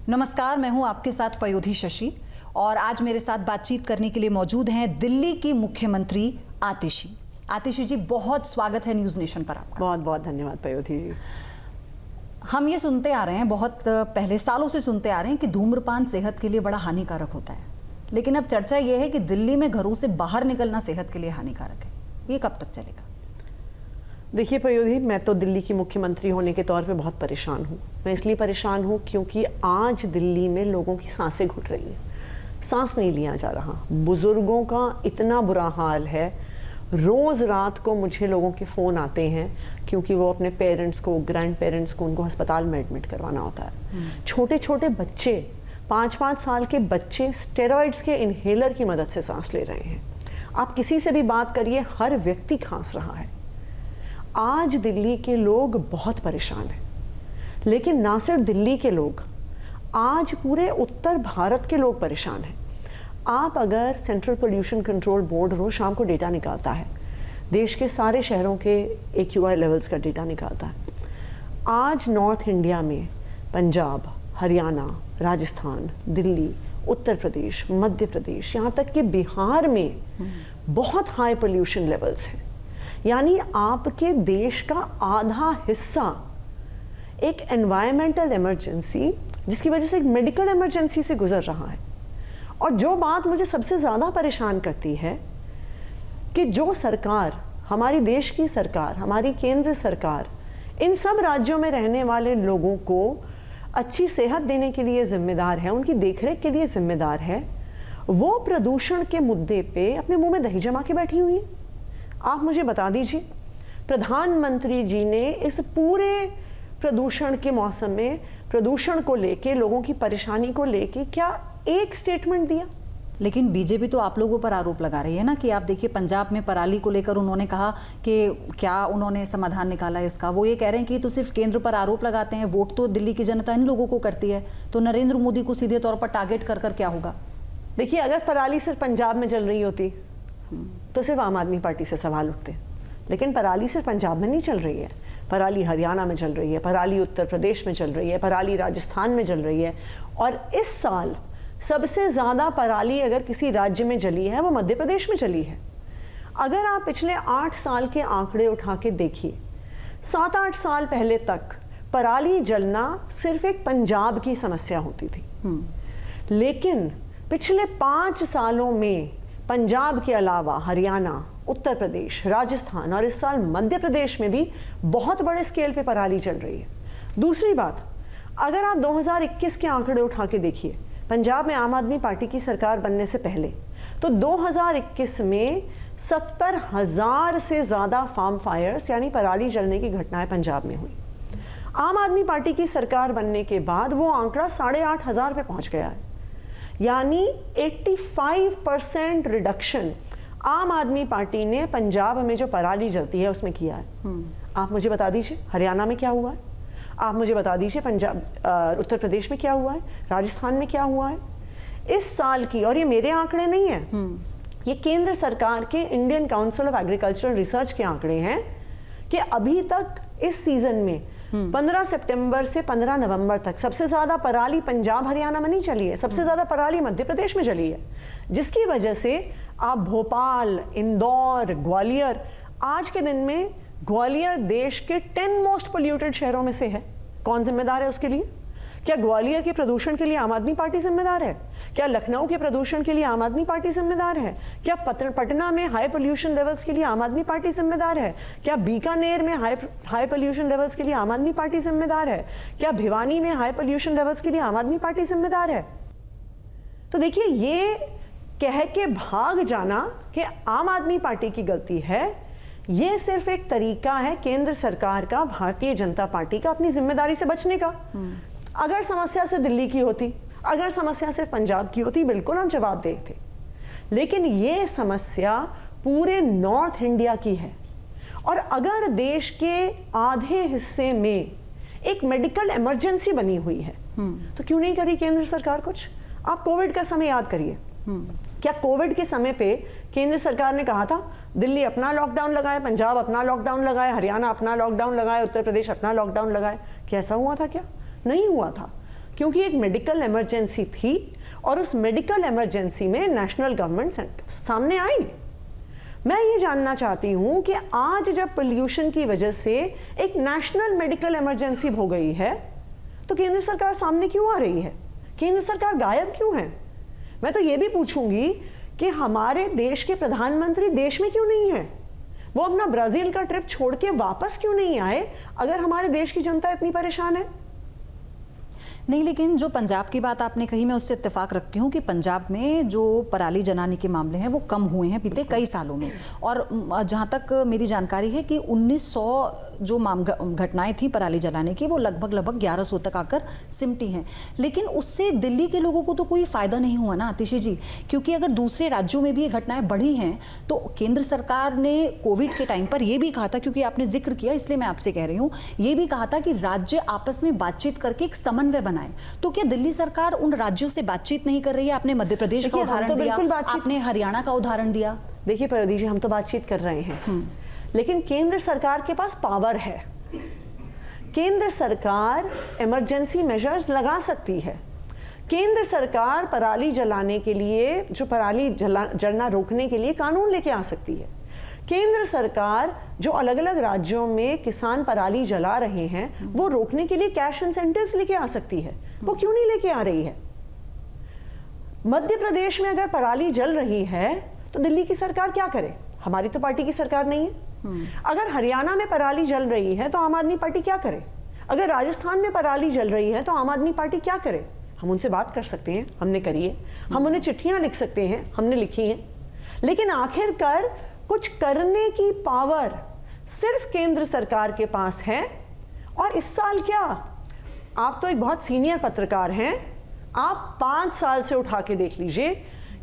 नमस्कार, मैं हूं आपके साथ पयोधी शशि और आज मेरे साथ बातचीत करने के लिए मौजूद हैं दिल्ली की मुख्यमंत्री आतिशी। आतिशी जी, बहुत स्वागत है न्यूज़ नेशन पर आपका। बहुत बहुत धन्यवाद पयोधी जी। हम ये सुनते आ रहे हैं, बहुत पहले सालों से सुनते आ रहे हैं कि धूम्रपान सेहत के लिए बड़ा हानिकारक होता है, लेकिन अब चर्चा ये है कि दिल्ली में घरों से बाहर निकलना सेहत के लिए हानिकारक है। ये कब तक चलेगा? देखिए पयोधी, मैं तो दिल्ली की मुख्यमंत्री होने के तौर पे बहुत परेशान हूँ। मैं इसलिए परेशान हूँ क्योंकि आज दिल्ली में लोगों की सांसें घुट रही हैं, सांस नहीं लिया जा रहा। बुजुर्गों का इतना बुरा हाल है, रोज़ रात को मुझे लोगों के फ़ोन आते हैं क्योंकि वो अपने पेरेंट्स को, ग्रैंड पेरेंट्स को, उनको अस्पताल में एडमिट करवाना होता है। छोटे छोटे बच्चे, 5-5 साल के बच्चे स्टेरॉइड्स के इन्हेलर की मदद से सांस ले रहे हैं। आप किसी से भी बात करिए, हर व्यक्ति खांस रहा है। आज दिल्ली के लोग बहुत परेशान हैं, लेकिन ना सिर्फ दिल्ली के लोग, आज पूरे उत्तर भारत के लोग परेशान हैं। आप अगर सेंट्रल पोल्यूशन कंट्रोल बोर्ड रोज शाम को डेटा निकालता है, देश के सारे शहरों के AQI लेवल्स का डेटा निकालता है। आज नॉर्थ इंडिया में पंजाब, हरियाणा, राजस्थान, दिल्ली, उत्तर प्रदेश, मध्य प्रदेश, यहाँ तक कि बिहार में बहुत हाई पोल्यूशन लेवल्स हैं। यानी आपके देश का आधा हिस्सा एक एनवायरमेंटल इमरजेंसी, जिसकी वजह से एक मेडिकल इमरजेंसी से गुजर रहा है। और जो बात मुझे सबसे ज़्यादा परेशान करती है कि जो सरकार, हमारी देश की सरकार, हमारी केंद्र सरकार, इन सब राज्यों में रहने वाले लोगों को अच्छी सेहत देने के लिए जिम्मेदार है, उनकी देखरेख के लिए जिम्मेदार है, वो प्रदूषण के मुद्दे पे अपने मुंह में दही जमा के बैठी हुई है। आप मुझे बता दीजिए, प्रधानमंत्री जी ने इस पूरे प्रदूषण के मौसम में प्रदूषण को लेके, लोगों की परेशानी को लेके क्या एक स्टेटमेंट दिया? लेकिन बीजेपी तो आप लोगों पर आरोप लगा रही है ना कि आप देखिए, पंजाब में पराली को लेकर उन्होंने कहा कि क्या उन्होंने समाधान निकाला इसका। वो ये कह रहे हैं कि तो सिर्फ केंद्र पर आरोप लगाते हैं, वोट तो दिल्ली की जनता इन लोगों को करती है, तो नरेंद्र मोदी को सीधे तौर पर टारगेट कर क्या होगा? देखिए, अगर पराली सिर्फ पंजाब में चल रही होती तो सिर्फ आम आदमी पार्टी से सवाल उठते, लेकिन पराली सिर्फ पंजाब में नहीं चल रही है। पराली हरियाणा में चल रही है, पराली उत्तर प्रदेश में चल रही है, पराली राजस्थान में चल रही है। और इस साल सबसे ज़्यादा पराली अगर किसी राज्य में जली है वो मध्य प्रदेश में चली है। अगर आप पिछले 8 साल के आंकड़े उठा के देखिए, 7-8 साल पहले तक पराली जलना सिर्फ एक पंजाब की समस्या होती थी, लेकिन पिछले 5 सालों में पंजाब के अलावा हरियाणा, उत्तर प्रदेश, राजस्थान और इस साल मध्य प्रदेश में भी बहुत बड़े स्केल पे पराली चल रही है। दूसरी बात, अगर आप 2021 के आंकड़े उठा के देखिए, पंजाब में आम आदमी पार्टी की सरकार बनने से पहले तो 2021 में 70,000 से ज़्यादा फार्म फायर्स यानी पराली जलने की घटनाएं पंजाब में हुई। आम आदमी पार्टी की सरकार बनने के बाद वो आंकड़ा 8,500 पे पहुंच गया है। यानी 85% रिडक्शन आम आदमी पार्टी ने पंजाब में जो पराली जलती है उसमें किया है। आप मुझे बता दीजिए हरियाणा में क्या हुआ है, आप मुझे बता दीजिए पंजाब, उत्तर प्रदेश में क्या हुआ है, राजस्थान में क्या हुआ है इस साल की। और ये मेरे आंकड़े नहीं है, ये केंद्र सरकार के Indian council of agricultural research के आंकड़े हैं कि अभी तक इस सीजन में 15 सितंबर से 15 नवंबर तक सबसे ज्यादा पराली पंजाब हरियाणा में नहीं चली है, सबसे ज्यादा पराली मध्य प्रदेश में चली है, जिसकी वजह से आप भोपाल, इंदौर, ग्वालियर, आज के दिन में ग्वालियर देश के 10 मोस्ट पोल्यूटेड शहरों में से है। कौन जिम्मेदार है उसके लिए? क्या ग्वालियर के प्रदूषण के लिए आम आदमी पार्टी जिम्मेदार है? क्या लखनऊ के प्रदूषण के लिए आम आदमी पार्टी जिम्मेदार है? क्या पटना में हाई पोल्यूशन लेवल्स के लिए आम आदमी पार्टी जिम्मेदार है? क्या बीकानेर में हाई पोल्यूशन लेवल्स के लिए आम आदमी पार्टी जिम्मेदार है? क्या भिवानी में हाई पोल्यूशन लेवल्स के लिए आम आदमी पार्टी जिम्मेदार है? तो देखिए, ये कह के भाग जाना कि आम आदमी पार्टी की गलती है, ये सिर्फ एक तरीका है केंद्र सरकार का, भारतीय जनता पार्टी का अपनी जिम्मेदारी से बचने का। अगर समस्या सिर्फ दिल्ली की होती, अगर समस्या सिर्फ पंजाब की होती, बिल्कुल हम जवाब देते, लेकिन ये समस्या पूरे नॉर्थ इंडिया की है। और अगर देश के आधे हिस्से में एक मेडिकल इमरजेंसी बनी हुई है तो क्यों नहीं करी केंद्र सरकार कुछ? आप कोविड का समय याद करिए, क्या कोविड के समय पे केंद्र सरकार ने कहा था दिल्ली अपना लॉकडाउन लगाए, पंजाब अपना लॉकडाउन लगाए, हरियाणा अपना लॉकडाउन लगाए, उत्तर प्रदेश अपना लॉकडाउन लगाए? क्या ऐसा हुआ था? क्या नहीं हुआ था। क्योंकि एक मेडिकल इमरजेंसी थी और उस मेडिकल इमरजेंसी में नेशनल गवर्नमेंट सामने आई। मैं ये जानना चाहती हूं कि आज जब पोल्यूशन की वजह से एक नेशनल मेडिकल इमरजेंसी हो गई है तो केंद्र सरकार सामने क्यों आ रही है? केंद्र सरकार गायब क्यों है? मैं तो ये भी पूछूंगी कि हमारे देश के प्रधानमंत्री देश में क्यों नहीं है? वो अपना ब्राजील का ट्रिप छोड़ के वापस क्यों नहीं आए अगर हमारे देश की जनता इतनी परेशान है? नहीं, लेकिन जो पंजाब की बात आपने कही, मैं उससे इत्तेफाक रखती हूँ कि पंजाब में जो पराली जलाने के मामले हैं वो कम हुए हैं बीते कई सालों में। और जहाँ तक मेरी जानकारी है कि 1900 जो घटनाएं थी पराली जलाने की वो लगभग 1100 तक आकर सिमटी हैं। लेकिन उससे दिल्ली के लोगों को तो कोई फ़ायदा नहीं हुआ ना आतिशी जी, क्योंकि अगर दूसरे राज्यों में भी ये घटनाएं बढ़ी हैं तो केंद्र सरकार ने कोविड के टाइम पर ये भी कहा था, क्योंकि आपने जिक्र किया इसलिए मैं आपसे कह रही हूँ, ये भी कहा था कि राज्य आपस में बातचीत करके एक समन्वय बनाए। तो क्या दिल्ली सरकार उन राज्यों से बातचीत नहीं कर रही है? आपने मध्य प्रदेश का उदाहरण दिया, आपने हरियाणा का उदाहरण दिया। देखिए प्रदीप जी, हम तो बातचीत कर रहे हैं, लेकिन केंद्र सरकार के पास पावर है। केंद्र सरकार इमरजेंसी मेजर्स लगा सकती है। केंद्र सरकार पराली जलाने के लिए, जो पराली जलना रोकने के लिए कानून लेके आ सकती है। केंद्र सरकार जो अलग अलग राज्यों में किसान पराली जला रहे हैं वो रोकने के लिए कैश इंसेंटिव्स लेके आ सकती है। वो क्यों नहीं लेके आ रही है? मध्य प्रदेश में अगर पराली जल रही है तो दिल्ली की सरकार क्या करे? हमारी तो पार्टी की सरकार नहीं है। अगर हरियाणा में पराली जल रही है तो आम आदमी पार्टी क्या करे? अगर राजस्थान में पराली जल रही है तो आम आदमी पार्टी क्या करे? हम उनसे बात कर सकते हैं, हमने करी है। हम उन्हें चिट्ठियां लिख सकते हैं, हमने लिखी हैं। लेकिन आखिरकार कुछ करने की पावर सिर्फ केंद्र सरकार के पास है। और इस साल क्या, आप तो एक बहुत सीनियर पत्रकार हैं, आप 5 साल से उठा के देख लीजिए,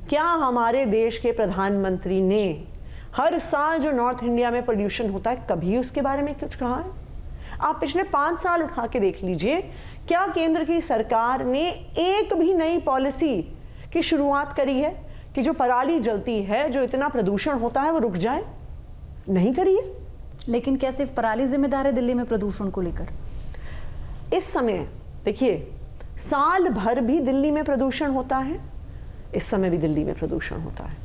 क्या हमारे देश के प्रधानमंत्री ने हर साल जो नॉर्थ इंडिया में पोल्यूशन होता है कभी उसके बारे में कुछ कहा है? आप पिछले 5 साल उठा के देख लीजिए, क्या केंद्र की सरकार ने एक भी नई पॉलिसी की शुरुआत करी है कि जो पराली जलती है, जो इतना प्रदूषण होता है, वो रुक जाए? नहीं करी है। लेकिन क्या सिर्फ पराली जिम्मेदार है दिल्ली में प्रदूषण को लेकर? इस समय देखिए, साल भर भी दिल्ली में प्रदूषण होता है, इस समय भी दिल्ली में प्रदूषण होता है।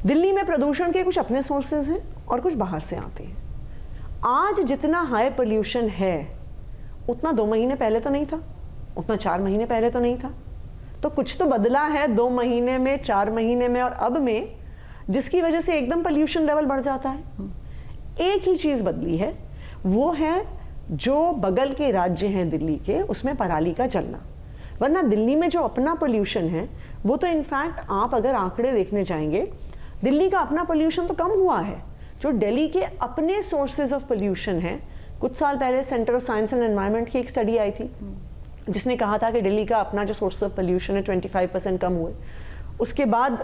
दिल्ली में प्रदूषण के कुछ अपने सोर्सेज हैं और कुछ बाहर से आते हैं। आज जितना हाई पोल्यूशन है उतना 2 महीने पहले तो नहीं था, उतना 4 महीने पहले तो नहीं था। तो कुछ तो बदला है 2 महीने में, 4 महीने में और अब में, जिसकी वजह से एकदम पोल्यूशन लेवल बढ़ जाता है। एक ही चीज बदली है, वो है जो बगल के राज्य हैं दिल्ली के, उसमें पराली का जलना। वरना दिल्ली में जो अपना पोल्यूशन है वो तो इनफैक्ट आप अगर आंकड़े देखने जाएंगे, दिल्ली का अपना पोल्यूशन तो कम हुआ है। जो दिल्ली के अपने सोर्सेज ऑफ पोल्यूशन है, कुछ साल पहले centre of science and environment की एक स्टडी आई थी जिसने कहा था कि दिल्ली का अपना जो सोर्स ऑफ पोल्यूशन है 25% कम हुए। उसके बाद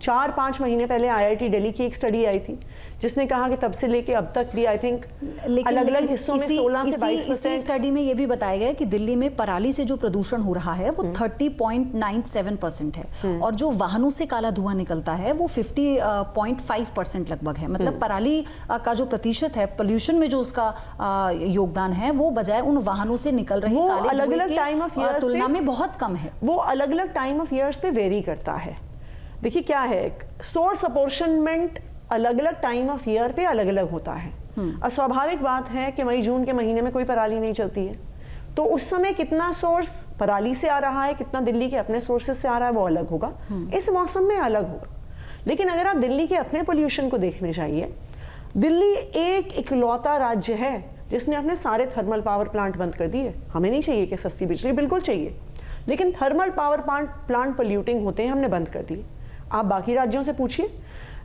4-5 महीने पहले IIT दिल्ली की एक स्टडी आई थी जिसने कहा कि तब से लेके अब तक भी आई थिंक अलग अलग हिस्सों में 16 से 22%। इसी स्टडी में ये भी बताया गया कि दिल्ली में पराली से जो प्रदूषण हो रहा है वो 30.97% है और जो वाहनों से काला धुआं निकलता है वो 50.5% लगभग है। मतलब पराली का जो प्रतिशत है पोल्यूशन में जो उसका योगदान है वो बजाय उन वाहनों से निकल रहे काले अलग अलग टाइम ऑफ ईयर तुलना में बहुत कम है। वो अलग अलग टाइम ऑफ ईयर्स पे वेरी करता है। देखिए क्या है, सोर्स अपॉर्शनमेंट अलग अलग टाइम ऑफ ईयर पे अलग अलग होता है। और स्वाभाविक बात है कि मई जून के महीने में कोई पराली नहीं चलती है, तो उस समय कितना सोर्स पराली से आ रहा है, कितना दिल्ली के अपने सोर्सेज से आ रहा है, वो अलग होगा। इस मौसम में अलग होगा। लेकिन अगर आप दिल्ली के अपने पोल्यूशन को देखने जाइए, दिल्ली एक इकलौता राज्य है जिसने अपने सारे थर्मल पावर प्लांट बंद कर दिए। हमें नहीं चाहिए कि सस्ती बिजली, बिल्कुल चाहिए, लेकिन थर्मल पावर प्लांट पोल्यूटिंग होते हैं, हमने बंद कर दिए। आप बाकी राज्यों से पूछिए,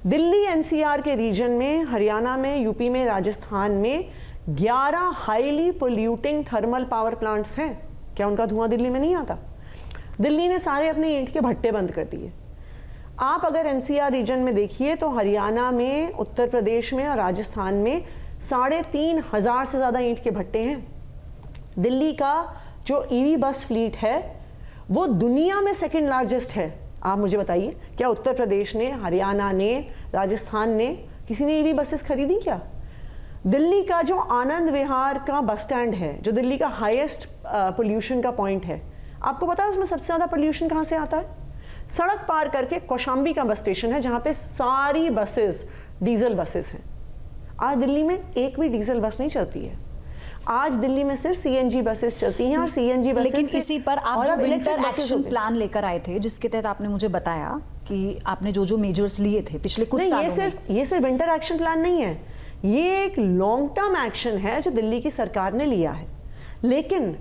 दिल्ली NCR के रीजन में, हरियाणा में, यूपी में, राजस्थान में 11 highly polluting thermal power plants हैं। क्या उनका धुआं दिल्ली में नहीं आता? दिल्ली ने सारे अपने ईंट के भट्टे बंद कर दिए। आप अगर NCR रीजन में देखिए तो हरियाणा में, उत्तर प्रदेश में और राजस्थान में 3,500 से ज्यादा ईंट के भट्टे हैं। दिल्ली का जो EV बस फ्लीट है वो दुनिया में सेकेंड लार्जेस्ट है। आप मुझे बताइए, क्या उत्तर प्रदेश ने, हरियाणा ने, राजस्थान ने, किसी ने EV बसेस खरीदी क्या? दिल्ली का जो आनंद विहार का बस स्टैंड है, जो दिल्ली का हाईएस्ट पोल्यूशन का पॉइंट है, आपको पता है उसमें सबसे ज्यादा पोल्यूशन कहां से आता है? सड़क पार करके कौशाम्बी का बस स्टेशन है जहां पे सारी बसेस डीजल बसेस हैं। आज दिल्ली में एक भी डीजल बस नहीं चलती है। आज दिल्ली में सिर्फ सीएनजी बसेस चलती हैं और सीएनजी बसेस लेकिन इसी पर आप जो विंटर एक्शन होते हैं। प्लान लेकर आए थे, जिसके तहत आपने मुझे बताया कि आपने जो मेजर्स लिए थे पिछले कुछ सालों में, ये सिर्फ विंटर एक्शन प्लान नहीं है, ये एक लॉन्ग टर्म एक्शन है जो दिल्ली की सरकार ने लिया है। लेकिन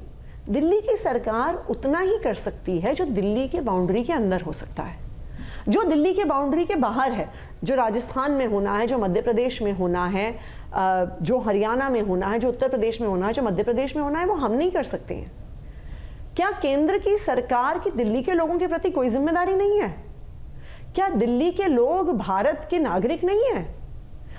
दिल्ली की सरकार उतना ही कर सकती है जो दिल्ली के बाउंड्री के अंदर हो सकता है। जो दिल्ली के बाउंड्री के बाहर है, जो राजस्थान में होना है, जो मध्य प्रदेश में होना है, जो हरियाणा में होना है, जो उत्तर प्रदेश में होना है, जो मध्य प्रदेश में होना है, वो हम नहीं कर सकते हैं। क्या केंद्र की सरकार की दिल्ली के लोगों के प्रति कोई जिम्मेदारी नहीं है? क्या दिल्ली के लोग भारत के नागरिक नहीं है?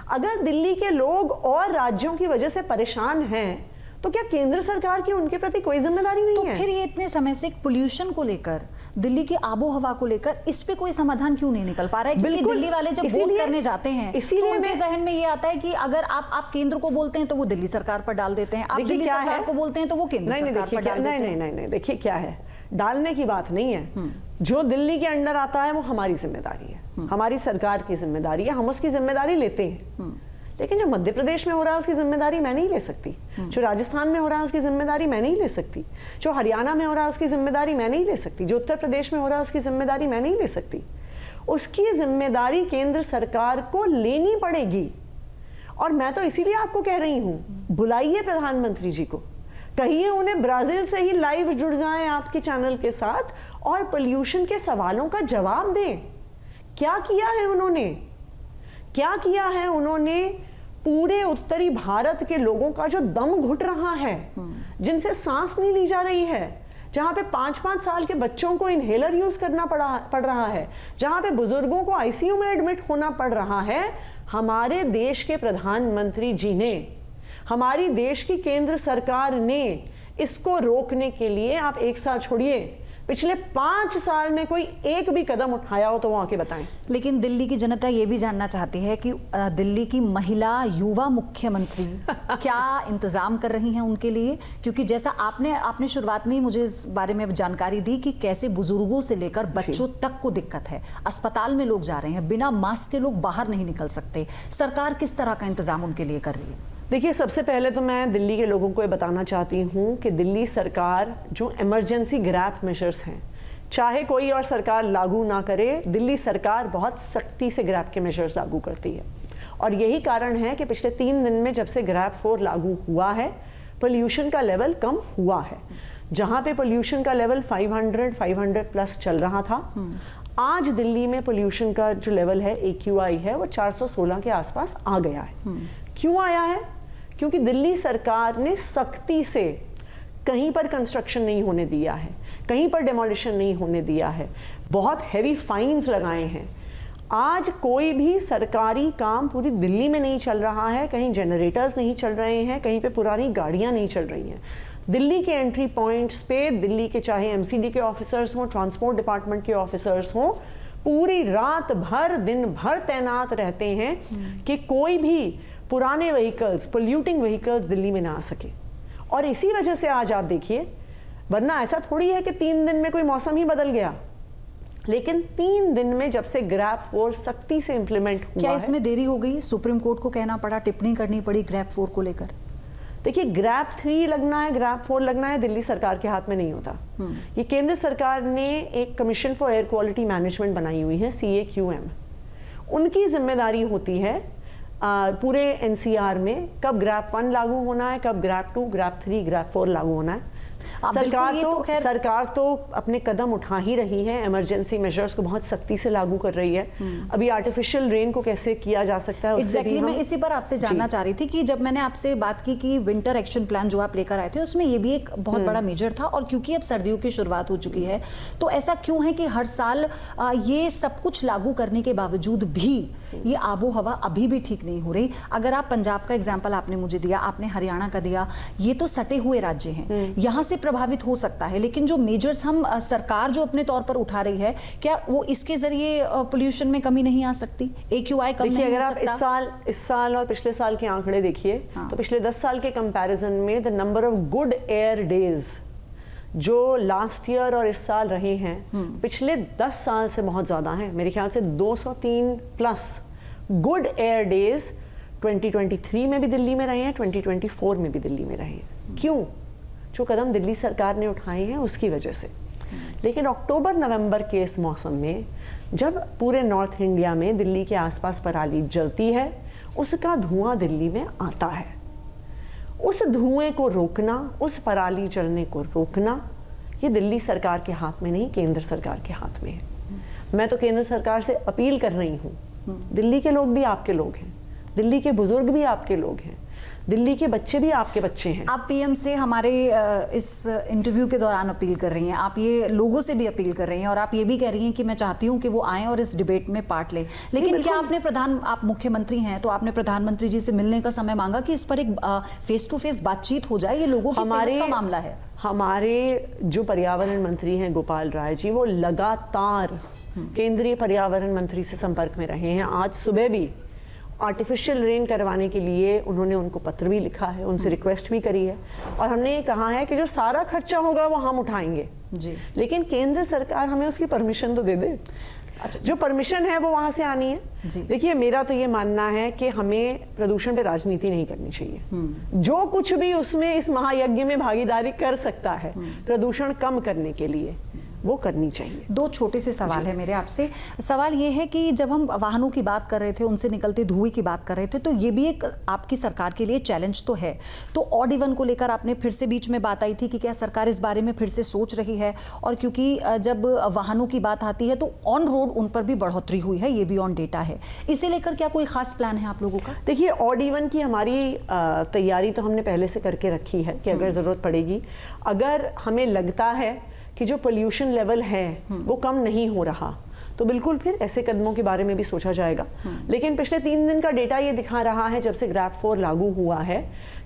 अगर दिल्ली के लोग और राज्यों की वजह से परेशान हैं, तो क्या केंद्र सरकार की उनके प्रति कोई जिम्मेदारी नहीं है? तो फिर ये इतने समय से पोल्यूशन को लेकर, दिल्ली की आबो हवा को लेकर इस पे कोई समाधान क्यों नहीं निकल पा रहा है? क्योंकि दिल्ली वाले जब वोट करने जाते हैं तो उनके जहन में ये आता है कि अगर आप केंद्र को बोलते हैं तो वो दिल्ली सरकार पर डाल देते हैं, आप दिल्ली सरकार को बोलते हैं तो वो केंद्र सरकार पर डाल देते हैं। नहीं, देखिए क्या है, डालने की बात नहीं है। जो दिल्ली के अंडर आता है वो हमारी जिम्मेदारी है, हमारी सरकार की जिम्मेदारी है, हम उसकी जिम्मेदारी लेते हैं। लेकिन जो मध्य प्रदेश में हो रहा है उसकी जिम्मेदारी मैं नहीं ले सकती, जो राजस्थान में हो रहा है उसकी जिम्मेदारी मैं नहीं ले सकती, जो हरियाणा में हो रहा है उसकी जिम्मेदारी मैं नहीं ले सकती, जो उत्तर प्रदेश में हो रहा है उसकी जिम्मेदारी मैं नहीं ले सकती। उसकी जिम्मेदारी केंद्र सरकार को लेनी पड़ेगी। और मैं तो इसीलिए आपको कह रही हूं, बुलाइए प्रधानमंत्री जी को, कहिए उन्हें ब्राजील से ही लाइव जुड़ जाएं आपके चैनल के साथ और पोल्यूशन के सवालों का जवाब दें। क्या किया है उन्होंने? क्या किया है उन्होंने? पूरे उत्तरी भारत के लोगों का जो दम घुट रहा है, जिनसे सांस नहीं ली जा रही है, जहां पे 5-5 साल के बच्चों को इनहेलर यूज करना पड़ रहा है, जहां पे बुजुर्गों को आईसीयू में एडमिट होना पड़ रहा है, हमारे देश के प्रधानमंत्री जी ने, हमारी देश की केंद्र सरकार ने इसको रोकने के लिए, आप एक साल छोड़िए, पिछले 5 साल में कोई एक भी कदम उठाया हो तो वो आके बताएं। लेकिन दिल्ली की जनता ये भी जानना चाहती है कि दिल्ली की महिला युवा मुख्यमंत्री क्या इंतजाम कर रही हैं उनके लिए? क्योंकि जैसा आपने शुरुआत में ही मुझे इस बारे में जानकारी दी कि कैसे बुजुर्गों से लेकर बच्चों तक को दिक्कत है, अस्पताल में लोग जा रहे हैं, बिना मास्क के लोग बाहर नहीं निकल सकते। सरकार किस तरह का इंतजाम उनके लिए कर रही है? देखिए, सबसे पहले तो मैं दिल्ली के लोगों को ये बताना चाहती हूँ कि दिल्ली सरकार जो इमरजेंसी ग्रैप मेजर्स हैं, चाहे कोई और सरकार लागू ना करे, दिल्ली सरकार बहुत सख्ती से ग्रैप के मेजर्स लागू करती है। और यही कारण है कि पिछले 3 दिन में जब से ग्रैप 4 लागू हुआ है, पोल्यूशन का लेवल कम हुआ है। जहाँ पे पोल्यूशन का लेवल 500 प्लस चल रहा था, आज दिल्ली में पोल्यूशन का जो लेवल है, AQI है, वो 416 के आसपास आ गया है। क्यों आया है? क्योंकि दिल्ली सरकार ने सख्ती से कहीं पर कंस्ट्रक्शन नहीं होने दिया है, कहीं पर डेमोलिशन नहीं होने दिया है, बहुत हैवी फाइन्स लगाए हैं। आज कोई भी सरकारी काम पूरी दिल्ली में नहीं चल रहा है, कहीं जनरेटर्स नहीं चल रहे हैं, कहीं पे पुरानी गाड़ियां नहीं चल रही हैं। दिल्ली के एंट्री पॉइंट्स पे दिल्ली के चाहे MCD के ऑफिसर्स हों, ट्रांसपोर्ट डिपार्टमेंट के ऑफिसर्स हों, पूरी रात भर दिन भर तैनात रहते हैं कि कोई भी पुराने व्हीकल्स, पोल्यूटिंग व्हीकल्स दिल्ली में ना आ सके। और इसी वजह से आज आप देखिए, वरना ऐसा थोड़ी है कि 3 दिन में कोई मौसम ही बदल गया, लेकिन 3 दिन में जब से ग्रैप 4 सख्ती से इंप्लीमेंट हुआ, क्या इसमें देरी हो गई? सुप्रीम कोर्ट को कहना पड़ा, टिप्पणी करनी पड़ी ग्रैप 4 को लेकर? देखिए, ग्रैप 3 लगना है, ग्रैप 4 लगना है, दिल्ली सरकार के हाथ में नहीं होता। ये केंद्र सरकार ने एक commission for air quality management बनाई हुई है, CAQM। उनकी जिम्मेदारी होती है पूरे NCR में कब ग्रैप 1 लागू होना है, कब ग्रैप 2, ग्रैप 3, ग्रैप 4 लागू होना है। सरकार तो अपने कदम उठा ही रही है, इमरजेंसी मेजर्स को बहुत सख्ती से लागू कर रही है। अभी आर्टिफिशियल रेन को कैसे किया जा सकता है, एग्जैक्टली मैं इसी पर आपसे जानना चाह रही थी कि जब मैंने आपसे बात की कि विंटर एक्शन प्लान जो आप लेकर आए थे, उसमें ये भी एक बहुत बड़ा मेजर था, और क्योंकि अब सर्दियों की शुरुआत हो चुकी है, तो ऐसा क्यों है कि हर साल ये सब कुछ लागू करने के बावजूद भी ये आबो हवा अभी भी ठीक नहीं हो रही? अगर आप पंजाब का एग्जाम्पल आपने मुझे दिया, आपने हरियाणा का दिया, ये तो सटे हुए राज्य हैं, यहाँ से प्रभावित हो सकता है, लेकिन जो मेजर्स हम सरकार जो अपने तौर पर उठा रही है, क्या वो इसके जरिए पोल्यूशन में कमी नहीं आ सकती? AQI कम नहीं हो सकता? अगर आप इस साल और पिछले साल के आंकड़े देखिए, तो पिछले 10 साल के कंपैरिजन में the number of good air days जो लास्ट ईयर और इस साल रहे हैं पिछले 10 साल से बहुत ज़्यादा हैं। मेरे ख्याल से 203 प्लस गुड एयर डेज 2023 में भी दिल्ली में रहे हैं, 2024 में भी दिल्ली में रहे हैं। क्यों? जो कदम दिल्ली सरकार ने उठाए हैं उसकी वजह से। लेकिन अक्टूबर नवंबर के इस मौसम में जब पूरे नॉर्थ इंडिया में दिल्ली के आसपास पराली जलती है, उसका धुआं दिल्ली में आता है। उस धुएं को रोकना, उस पराली जलने को रोकना, ये दिल्ली सरकार के हाथ में नहीं, केंद्र सरकार के हाथ में है। मैं तो केंद्र सरकार से अपील कर रही हूँ, दिल्ली के लोग भी आपके लोग हैं, दिल्ली के बुजुर्ग भी आपके लोग हैं, दिल्ली के बच्चे भी आपके बच्चे हैं। आप पीएम से हमारे इस इंटरव्यू के दौरान अपील कर रही हैं, आप ये लोगों से भी अपील कर रही हैं और आप ये भी कह रही हैं कि मैं चाहती हूं कि वो आएं और इस डिबेट में पार्ट लें। लेकिन क्या आप मुख्यमंत्री हैं तो आपने प्रधानमंत्री जी से मिलने का समय मांगा कि इस पर एक फेस टू फेस बातचीत हो जाए? ये लोगों की सेहत का मामला है। हमारे जो पर्यावरण मंत्री हैं गोपाल राय जी, वो लगातार केंद्रीय पर्यावरण मंत्री से संपर्क में रहे हैं। आज सुबह भी आर्टिफिशियल रेन करवाने के लिए उन्होंने उनको पत्र भी लिखा है, उनसे रिक्वेस्ट भी करी है और हमने ये कहा है कि जो सारा खर्चा होगा वो हम उठाएंगे जी, लेकिन केंद्र सरकार हमें उसकी परमिशन तो दे दे। अच्छा, जो परमिशन है वो वहां से आनी है। देखिए, मेरा तो ये मानना है कि हमें प्रदूषण पे राजनीति नहीं करनी चाहिए। जो कुछ भी उसमें इस महायज्ञ में भागीदारी कर सकता है प्रदूषण कम करने के लिए, वो करनी चाहिए। दो छोटे से सवाल है मेरे आपसे। सवाल ये है कि जब हम वाहनों की बात कर रहे थे, उनसे निकलते धुएं की बात कर रहे थे, तो ये भी एक आपकी सरकार के लिए चैलेंज तो है। तो ऑड इवन को लेकर आपने फिर से बीच में बात आई थी कि क्या सरकार इस बारे में फिर से सोच रही है? और क्योंकि जब वाहनों की बात आती है तो ऑन रोड उन पर भी बढ़ोतरी हुई है, ये भी ऑन डेटा है। इसे लेकर क्या कोई खास प्लान है आप लोगों का? देखिए, ऑड इवन की हमारी तैयारी तो हमने पहले से करके रखी है कि अगर जरूरत पड़ेगी, अगर हमें लगता है कि जो पोल्यूशन लेवल है वो कम नहीं हो रहा, तो बिल्कुल फिर ऐसे कदमों के बारे में भी सोचा जाएगा। लेकिन पिछले 3 दिन का डेटा ये दिखा रहा है, जब से ग्रैब 4 लागू हुआ है,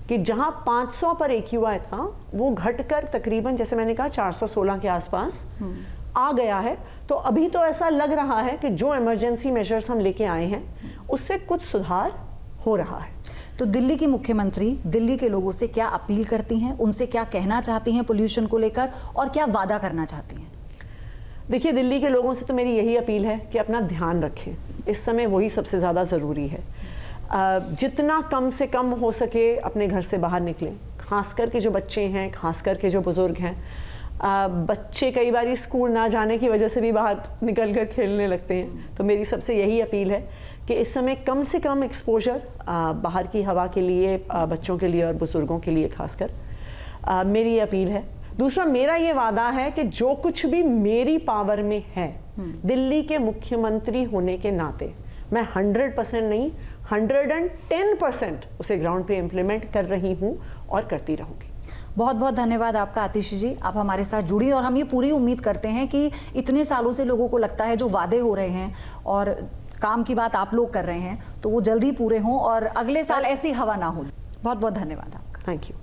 कि जहां 500 पर AQI था वो घटकर तकरीबन, जैसे मैंने कहा, 416 के आसपास आ गया है। तो अभी तो ऐसा लग रहा है कि जो इमरजेंसी मेजर्स हम लेके आए हैं उससे कुछ सुधार हो रहा है। तो दिल्ली की मुख्यमंत्री दिल्ली के लोगों से क्या अपील करती हैं, उनसे क्या कहना चाहती हैं पोल्यूशन को लेकर, और क्या वादा करना चाहती हैं? देखिए, दिल्ली के लोगों से तो मेरी यही अपील है कि अपना ध्यान रखें। इस समय वही सबसे ज़्यादा ज़रूरी है। जितना कम से कम हो सके अपने घर से बाहर निकलें, खास करके जो बच्चे हैं, खास करके जो बुज़ुर्ग हैं। बच्चे कई बार स्कूल ना जाने की वजह से भी बाहर निकल कर खेलने लगते हैं। तो मेरी सबसे यही अपील है कि इस समय कम से कम एक्सपोजर बाहर की हवा के लिए, बच्चों के लिए और बुजुर्गों के लिए खासकर, मेरी ये अपील है। दूसरा, मेरा ये वादा है कि जो कुछ भी मेरी पावर में है, दिल्ली के मुख्यमंत्री होने के नाते मैं 100% नहीं 110% उसे ग्राउंड पे इम्प्लीमेंट कर रही हूँ और करती रहूँगी। बहुत बहुत धन्यवाद आपका आतिशी जी, आप हमारे साथ जुड़ी, और हम ये पूरी उम्मीद करते हैं कि इतने सालों से लोगों को लगता है जो वादे हो रहे हैं और काम की बात आप लोग कर रहे हैं, तो वो जल्दी पूरे हों और अगले साल ऐसी हवा ना हो। बहुत बहुत धन्यवाद आपका। Thank you.